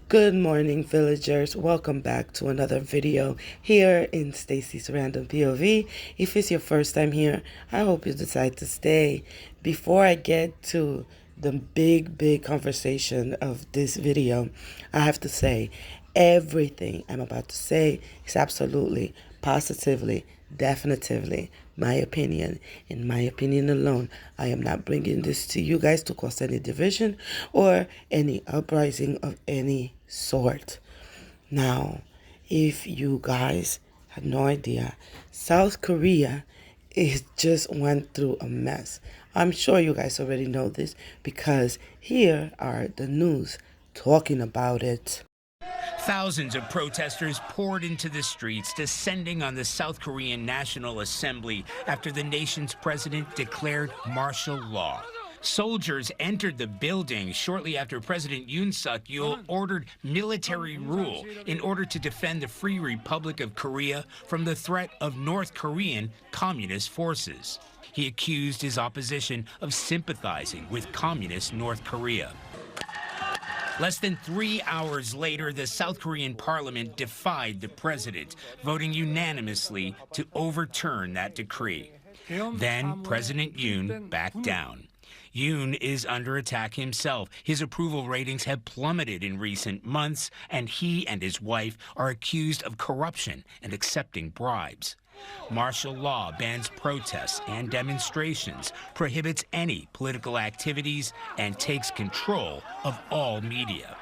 Good morning, villagers. Welcome back to another video here in Stacy's Random POV. If it's your first time here, I hope you decide to stay. Before I get to the big conversation of this video, I have to say everything I'm about to say is absolutely, positively, definitively my opinion. In my opinion alone, I am not bringing this to you guys to cause any division or any uprising of any sort. Now, if you guys have no idea, South Korea is just went through a mess. I'm sure you guys already know this because here are the news talking about it. Thousands of protesters poured into the streets, descending on the South Korean National Assembly after the nation's president declared martial law. Soldiers entered the building shortly after President Yoon Suk-yeol ordered military rule in order to defend the Free Republic of Korea from the threat of North Korean communist forces. He accused his opposition of sympathizing with communist North Korea. Less than 3 hours later, the South Korean parliament defied the president, voting unanimously to overturn that decree. Then President Yoon backed down. Yoon is under attack himself. His approval ratings have plummeted in recent months, and he and his wife are accused of corruption and accepting bribes. Martial law bans protests and demonstrations, prohibits any political activities, and takes control of all media.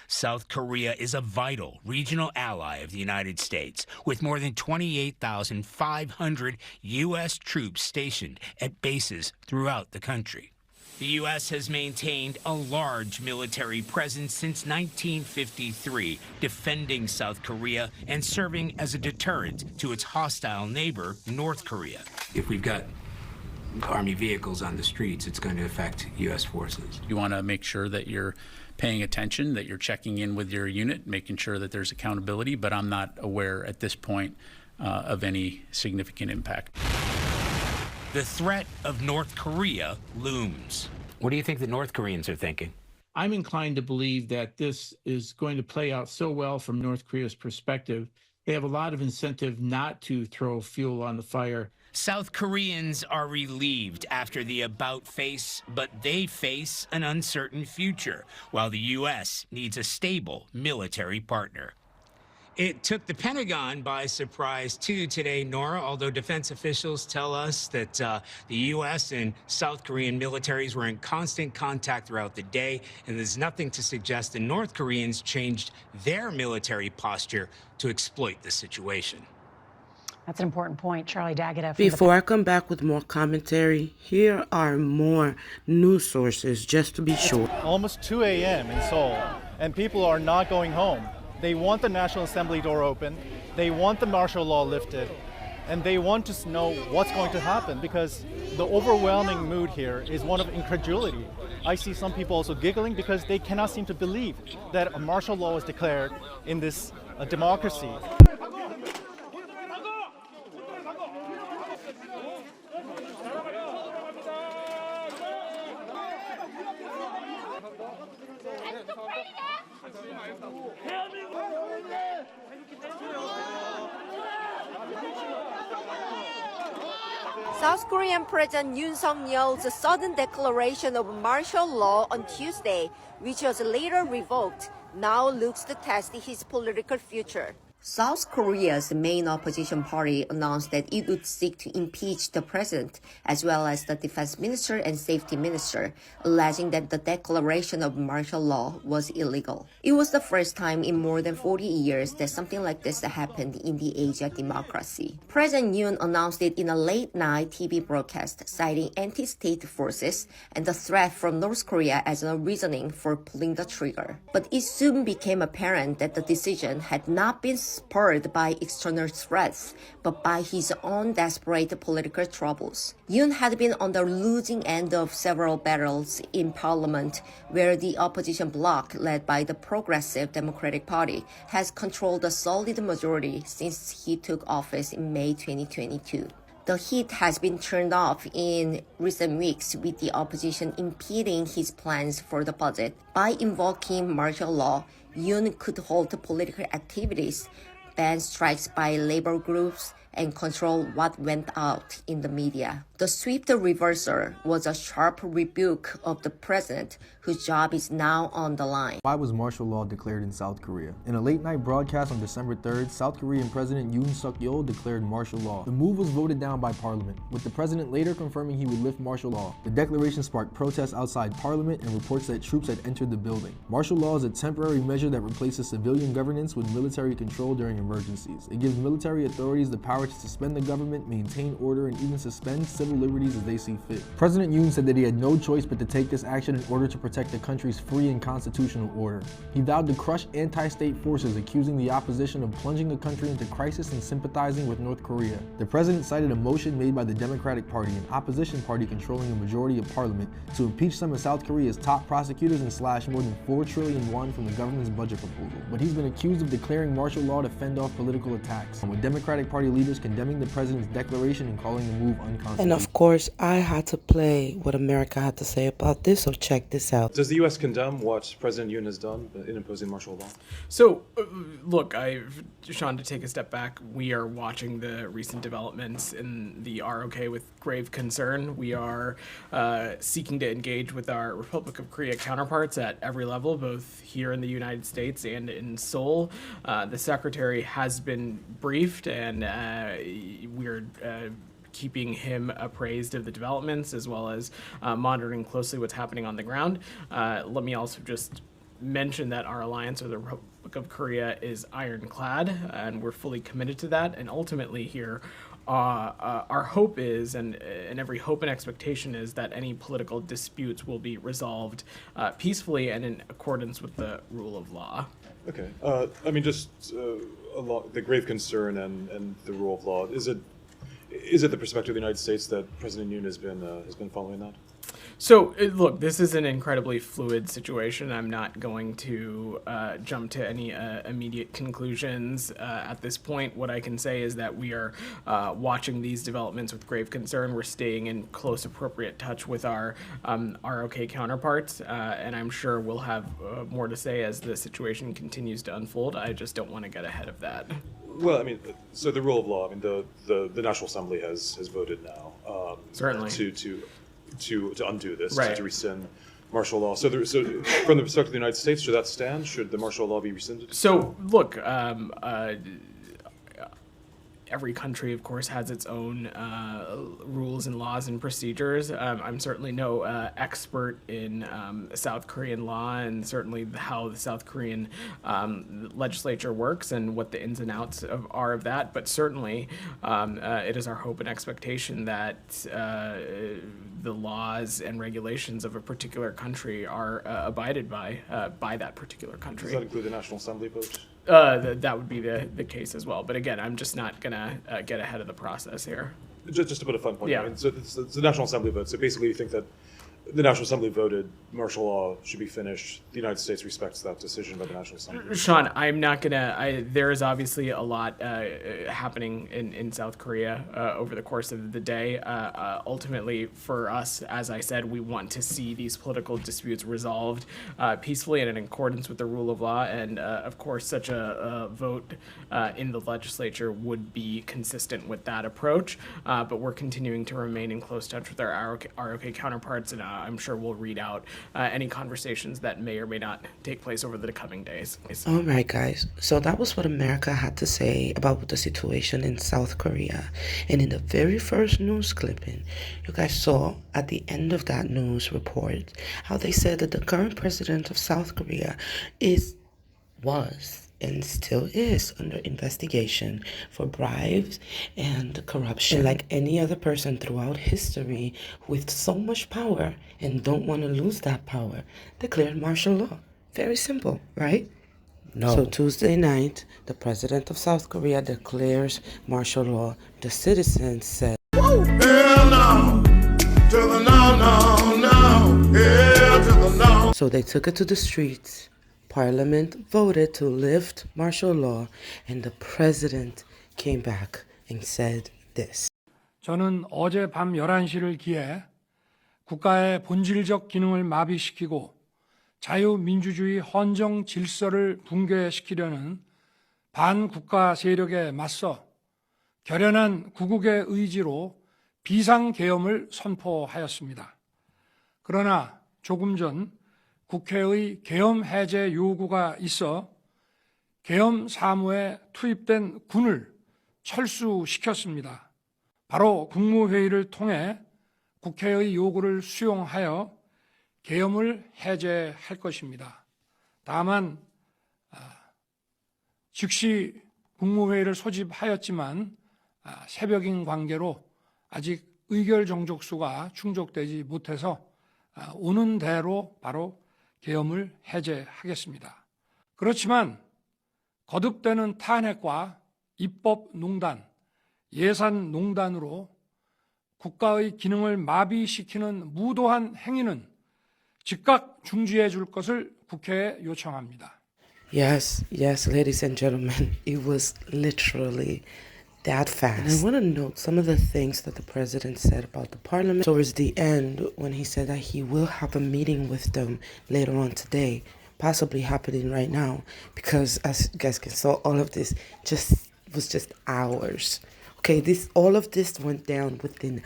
South Korea is a vital regional ally of the United States, with more than 28,500 U.S. troops stationed at bases throughout the country. The U.S. has maintained a large military presence since 1953, defending South Korea and serving as a deterrent to its hostile neighbor, North Korea. If we've got Army vehicles on the streets, it's going to affect U.S. forces. You want to make sure that you're paying attention, that you're checking in with your unit, making sure that there's accountability, but I'm not aware at this point of any significant impact. The threat of North Korea looms. What do you think the North Koreans are thinking? I'm inclined to believe that this is going to play out so well from North Korea's perspective. They have a lot of incentive not to throw fuel on the fire. South Koreans are relieved after the about face, but they face an uncertain future, while the U.S. needs a stable military partner. It took the Pentagon by surprise, too, today, Nora, although defense officials tell us that the U.S. and South Korean militaries were in constant contact throughout the day, and there's nothing to suggest the North Koreans changed their military posture to exploit the situation. That's an important point, Charlie Daggett. Before I come back with more commentary, here are more news sources, just to be sure. Almost 2 a.m. in Seoul, and people are not going home. They want the National Assembly door open, they want the martial law lifted, and they want to know what's going to happen because the overwhelming mood here is one of incredulity. I see some people also giggling because they cannot seem to believe that a martial law is declared in this democracy. South Korean President Yoon Suk-yeol's sudden declaration of martial law on Tuesday, which was later revoked, now looks to test his political future. South Korea's main opposition party announced that it would seek to impeach the president as well as the defense minister and safety minister, alleging that the declaration of martial law was illegal. It was the first time in more than 40 years that something like this happened in the age of democracy. President Yoon announced it in a late-night TV broadcast, citing anti-state forces and the threat from North Korea as a reasoning for pulling the trigger. But it soon became apparent that the decision had not been spurred by external threats, but by his own desperate political troubles. Yoon had been on the losing end of several battles in parliament, where the opposition bloc, led by the Progressive Democratic Party, has controlled a solid majority since he took office in May 2022. The heat has been turned off in recent weeks, with the opposition impeding his plans for the budget by invoking martial law, Yoon could halt political activities, ban strikes by labor groups, and control what went out in the media. The swift reversal was a sharp rebuke of the president, whose job is now on the line. Why was martial law declared in South Korea? In a late-night broadcast on December 3rd, South Korean President Yoon Suk-yeol declared martial law. The move was voted down by parliament, with the president later confirming he would lift martial law. The declaration sparked protests outside parliament and reports that troops had entered the building. Martial law is a temporary measure that replaces civilian governance with military control during emergencies. It gives military authorities the power to suspend the government, maintain order, and even suspend civil liberties as they see fit. President Yoon said that he had no choice but to take this action in order to protect the country's free and constitutional order. He vowed to crush anti-state forces, accusing the opposition of plunging the country into crisis and sympathizing with North Korea. The president cited a motion made by the Democratic Party, an opposition party controlling a majority of parliament, to impeach some of South Korea's top prosecutors and slash more than 4 trillion won from the government's budget proposal. But he's been accused of declaring martial law to fend off political attacks, with Democratic Party leaders condemning the president's declaration and calling the move unconstitutional. And of course, I had to play what America had to say about this, so check this out. Does the U.S. condemn what President Yoon has done in imposing martial law? So, look, Sean, to take a step back, we are watching the recent developments in the ROK with grave concern. We are seeking to engage with our Republic of Korea counterparts at every level, both here in the United States and in Seoul. The Secretary has been briefed, and we're keeping him appraised of the developments, as well as monitoring closely what's happening on the ground. Let me also just mention that our alliance with the Republic of Korea is ironclad, and we're fully committed to that. And ultimately here, our hope is, and every hope and expectation is, that any political disputes will be resolved peacefully and in accordance with the rule of law. Okay. I mean, just the grave concern and the rule of law, is it the perspective of the United States that President Yoon has been following that? So, look, this is an incredibly fluid situation. I'm not going to jump to any immediate conclusions at this point. What I can say is that we are watching these developments with grave concern. We're staying in close, appropriate touch with our ROK counterparts, and I'm sure we'll have more to say as the situation continues to unfold. I just don't want to get ahead of that. Well, I mean, so the rule of law, I mean, the National Assembly has voted now certainly to undo this, right, to rescind martial law. So from the perspective of the United States, should that stand? Should the martial law be rescinded? So, look, every country, of course, has its own rules and laws and procedures. I'm certainly no expert in South Korean law, and certainly how the South Korean legislature works and what the ins and outs are of that. But certainly, it is our hope and expectation that the laws and regulations of a particular country are abided by that particular country. Does that include the National Assembly vote? That would be the case as well. But again, I'm just not going to get ahead of the process here. Just to put a fun point, yeah. I mean, so it's the National Assembly vote. So basically you think that the National Assembly voted martial law should be finished. The United States respects that decision by the National Assembly. Sean, I'm not gonna. There is obviously a lot happening in South Korea over the course of the day. Ultimately, for us, as I said, we want to see these political disputes resolved peacefully and in accordance with the rule of law. And of course, such a vote in the legislature would be consistent with that approach. But we're continuing to remain in close touch with our ROK counterparts, and I'm sure we'll read out any conversations that may or may not take place over the coming days. All right, guys. So that was what America had to say about the situation in South Korea. And in the very first news clipping, you guys saw at the end of that news report how they said that the current president of South Korea was and still is under investigation for bribes and corruption. And like any other person throughout history with so much power and don't want to lose that power, declared martial law. Very simple, right? No. So Tuesday night, the president of South Korea declares martial law. The citizens said, "Woo! Hell no! To the no, no, no! Hell to the no!" So they took it to the streets. Parliament voted to lift martial law, and the president came back and said this. 저는 어제 밤 11시를 기해 국가의 본질적 기능을 마비시키고 자유민주주의 헌정 질서를 붕괴시키려는 반국가 세력에 맞서 결연한 구국의 의지로 비상계엄을 선포하였습니다. 그러나 조금 전 국회의 계엄 해제 요구가 있어 계엄 사무에 투입된 군을 철수시켰습니다. 바로 국무회의를 통해 국회의 요구를 수용하여 계엄을 해제할 것입니다. 다만 즉시 국무회의를 소집하였지만 새벽인 관계로 아직 의결 정족수가 충족되지 못해서 오는 대로 바로 계엄을 해제하겠습니다. 그렇지만 거듭되는 탄핵과 입법농단, 예산농단으로 국가의 기능을 마비시키는 무도한 행위는 즉각 중지해 줄 것을 국회에 요청합니다. Yes, yes, ladies and gentlemen, it was literally that fast. And I want to note some of the things that the president said about the parliament towards the end when he said that he will have a meeting with them later on today, possibly happening right now, because as you guys can saw, all of this was just hours. Okay, all of this went down within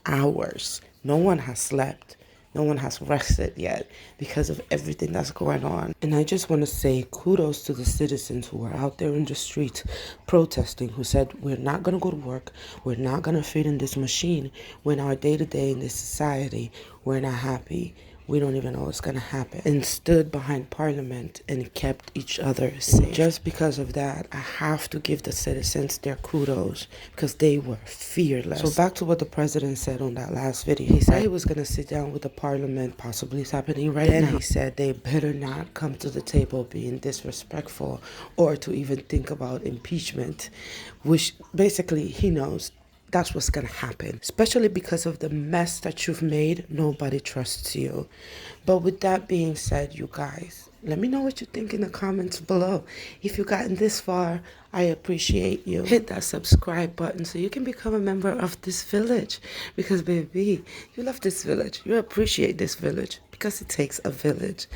hours. No one has slept. No one has rested yet because of everything that's going on. And I just want to say kudos to the citizens who were out there in the streets protesting, who said, we're not going to go to work. We're not going to feed in this machine. When our day-to-day in this society, we're not happy. We don't even know what's going to happen. And stood behind Parliament and kept each other safe. Just because of that, I have to give the citizens their kudos because they were fearless. So back to what the president said on that last video. He said he was going to sit down with the Parliament, possibly it's happening right now. He said they better not come to the table being disrespectful or to even think about impeachment, which basically he knows that's what's going to happen, especially because of the mess that you've made. Nobody trusts you. But with that being said, you guys, let me know what you think in the comments below. If you've gotten this far, I appreciate you. Hit that subscribe button so you can become a member of this village. Because baby, you love this village. You appreciate this village because it takes a village.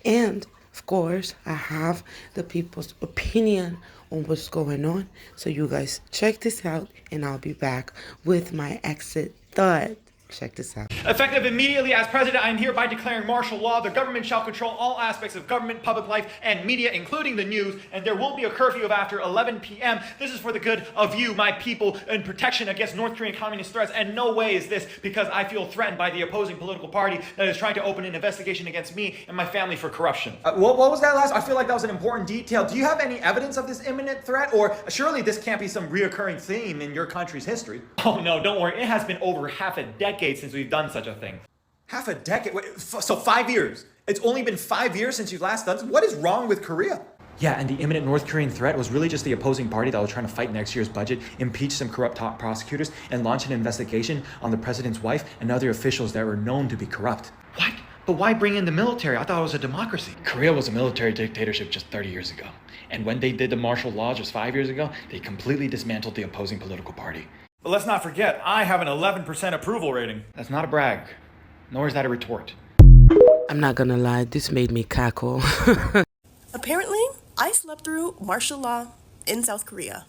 And of course, I have the people's opinion on what's going on. So you guys check this out and I'll be back with my exit thought. Check this out. Effective immediately as president, I am hereby declaring martial law. The government shall control all aspects of government, public life, and media, including the news, and there will be a curfew of after 11 p.m. This is for the good of you, my people, and protection against North Korean communist threats. And no way is this because I feel threatened by the opposing political party that is trying to open an investigation against me and my family for corruption. What was that last? I feel like that was an important detail. Do you have any evidence of this imminent threat? Or surely this can't be some reoccurring theme in your country's history? Oh no, don't worry. It has been over half a decade since we've done such a thing. Half a decade? Wait, so 5 years? It's only been 5 years since you've last done this? What is wrong with Korea? Yeah, and the imminent North Korean threat was really just the opposing party that was trying to fight next year's budget, impeach some corrupt top prosecutors, and launch an investigation on the president's wife and other officials that were known to be corrupt. What? But why bring in the military? I thought it was a democracy. Korea was a military dictatorship just 30 years ago. And when they did the martial law just 5 years ago, they completely dismantled the opposing political party. But let's not forget, I have an 11% approval rating. That's not a brag, nor is that a retort. I'm not gonna lie, this made me cackle. Apparently, I slept through martial law in South Korea.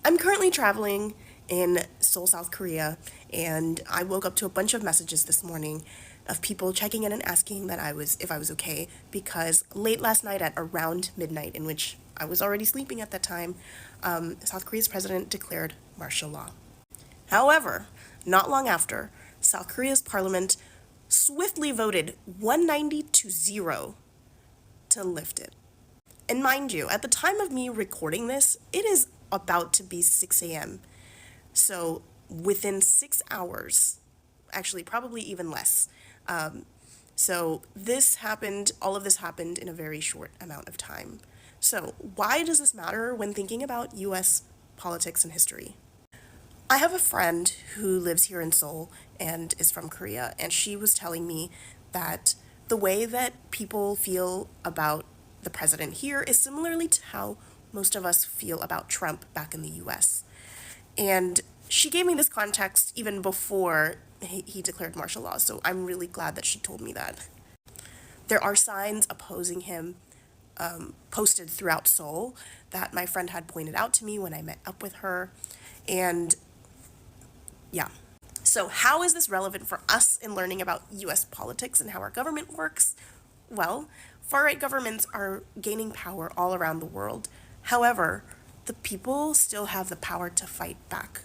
I'm currently traveling in Seoul, South Korea, and I woke up to a bunch of messages this morning of people checking in and asking that if I was okay, because late last night at around midnight, in which I was already sleeping at that time, South Korea's president declared martial law. However, not long after, South Korea's parliament swiftly voted 190-0 to lift it. And mind you, at the time of me recording this, it is about to be 6 a.m. So within 6 hours, actually probably even less. So all of this happened in a very short amount of time. So why does this matter when thinking about U.S. politics and history? I have a friend who lives here in Seoul and is from Korea, and she was telling me that the way that people feel about the president here is similarly to how most of us feel about Trump back in the US. And she gave me this context even before he declared martial law, so I'm really glad that she told me that. There are signs opposing him posted throughout Seoul that my friend had pointed out to me when I met up with her. And yeah. So how is this relevant for us in learning about US politics and how our government works? Well, far-right governments are gaining power all around the world. However, the people still have the power to fight back.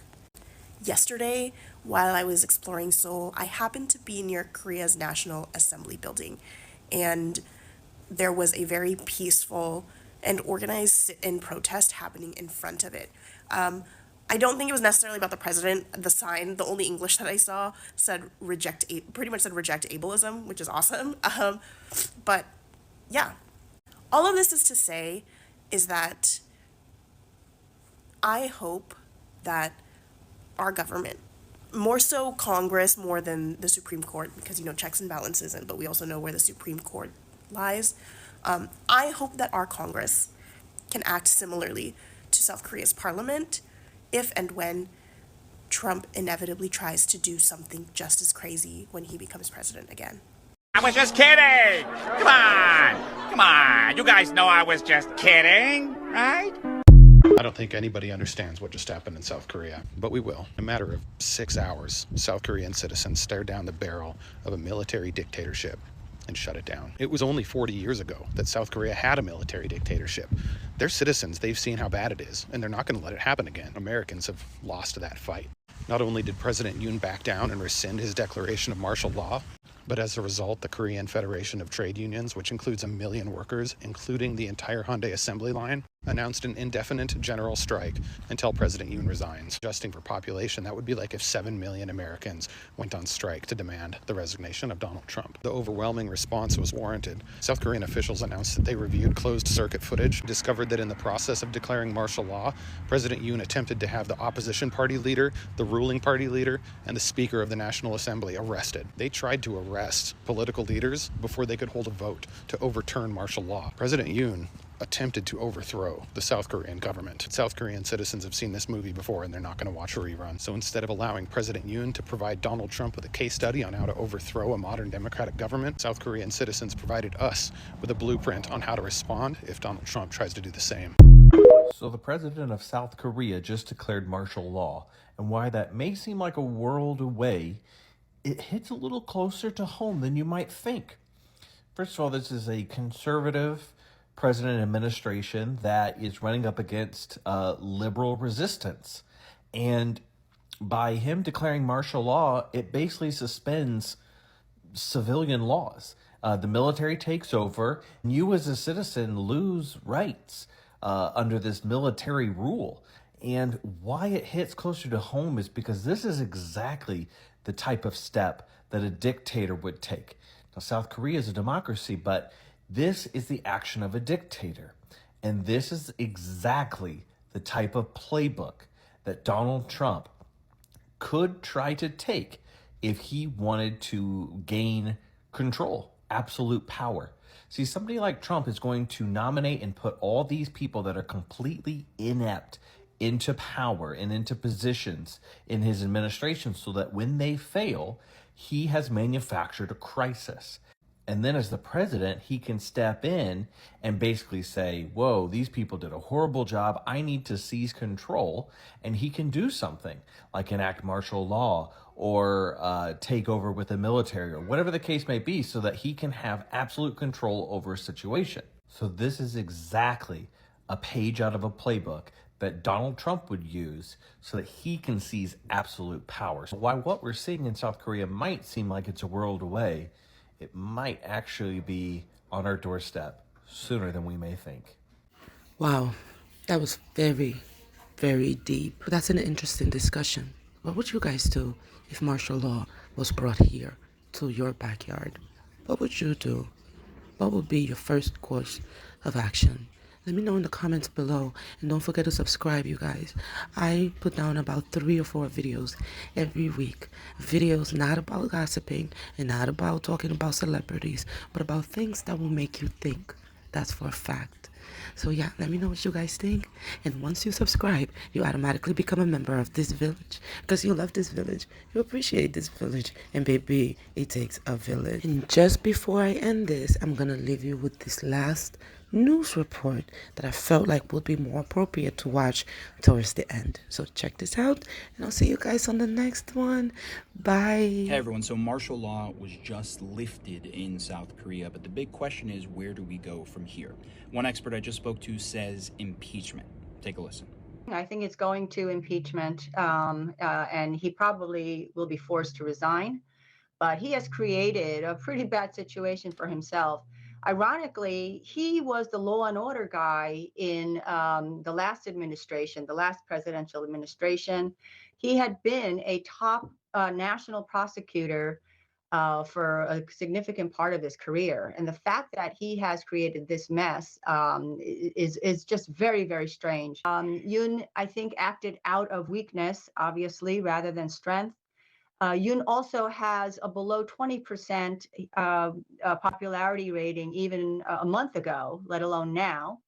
Yesterday, while I was exploring Seoul, I happened to be near Korea's National Assembly building, and there was a very peaceful and organized sit-in protest happening in front of it. I don't think it was necessarily about the president. The sign, the only English that I saw, said pretty much said reject ableism, which is awesome. But yeah, all of this is to say is that I hope that our government, more so Congress more than the Supreme Court, because, you know, checks and balances, but we also know where the Supreme Court lies. I hope that our Congress can act similarly to South Korea's parliament if and when Trump inevitably tries to do something just as crazy when he becomes president again. I was just kidding! Come on! Come on! You guys know I was just kidding, right? I don't think anybody understands what just happened in South Korea, but we will. In a matter of 6 hours, South Korean citizens stared down the barrel of a military dictatorship and shut it down. It was only 40 years ago that South Korea had a military dictatorship. Their citizens, they've seen how bad it is, and they're not going to let it happen again. Americans have lost that fight. Not only did President Yoon back down and rescind his declaration of martial law, but as a result, the Korean Federation of Trade Unions, which includes 1 million workers, including the entire Hyundai assembly line, announced an indefinite general strike until President Yoon resigns. Adjusting for population, that would be like if 7 million Americans went on strike to demand the resignation of Donald Trump. The overwhelming response was warranted. South Korean officials announced that they reviewed closed-circuit footage, discovered that in the process of declaring martial law, President Yoon attempted to have the opposition party leader, the ruling party leader, and the Speaker of the National Assembly arrested. They tried to arrest political leaders before they could hold a vote to overturn martial law. President Yoon attempted to overthrow the South Korean government. South Korean citizens have seen this movie before and they're not going to watch a rerun. So instead of allowing President Yoon to provide Donald Trump with a case study on how to overthrow a modern democratic government, South Korean citizens provided us with a blueprint on how to respond if Donald Trump tries to do the same. So the president of South Korea just declared martial law, and why that may seem like a world away, it hits a little closer to home than you might think. First of all, this is a conservative president administration that is running up against liberal resistance. And by him declaring martial law, it basically suspends civilian laws. The military takes over, and you as a citizen lose rights under this military rule. And why it hits closer to home is because this is exactly the type of step that a dictator would take. Now, South Korea is a democracy, but this is the action of a dictator. And this is exactly the type of playbook that Donald Trump could try to take if he wanted to gain control, absolute power. See, somebody like Trump is going to nominate and put all these people that are completely inept into power and into positions in his administration so that when they fail, he has manufactured a crisis. And then as the president, he can step in and basically say, whoa, these people did a horrible job. I need to seize control. And he can do something like enact martial law or take over with the military or whatever the case may be so that he can have absolute control over a situation. So this is exactly a page out of a playbook that Donald Trump would use so that he can seize absolute power. So while what we're seeing in South Korea might seem like it's a world away, it might actually be on our doorstep sooner than we may think. Wow, that was very, very deep. But that's an interesting discussion. What would you guys do if martial law was brought here to your backyard? What would you do? What would be your first course of action? Let me know in the comments below, and don't forget to subscribe, you guys. I put down about 3 or 4 videos every week. Videos not about gossiping and not about talking about celebrities, but about things that will make you think. That's for a fact. So yeah, let me know what you guys think. And once you subscribe, you automatically become a member of this village. Because you love this village, you appreciate this village, and baby, it takes a village. And just before I end this, I'm gonna leave you with this last news report that I felt like would be more appropriate to watch towards the end. So check this out, and I'll see you guys on the next one. Bye. Hey everyone, so martial law was just lifted in South Korea, but the big question is, where do we go from here? One expert I just spoke to says impeachment. Take a listen. I think it's going to impeachment, and he probably will be forced to resign. But he has created a pretty bad situation for himself. Ironically, he was the law and order guy in the last administration, the last presidential administration. He had been a top national prosecutor for a significant part of his career. And the fact that he has created this mess is just very, very strange. Yoon, I think, acted out of weakness, obviously, rather than strength. Yoon also has a below 20% popularity rating even a month ago, let alone now.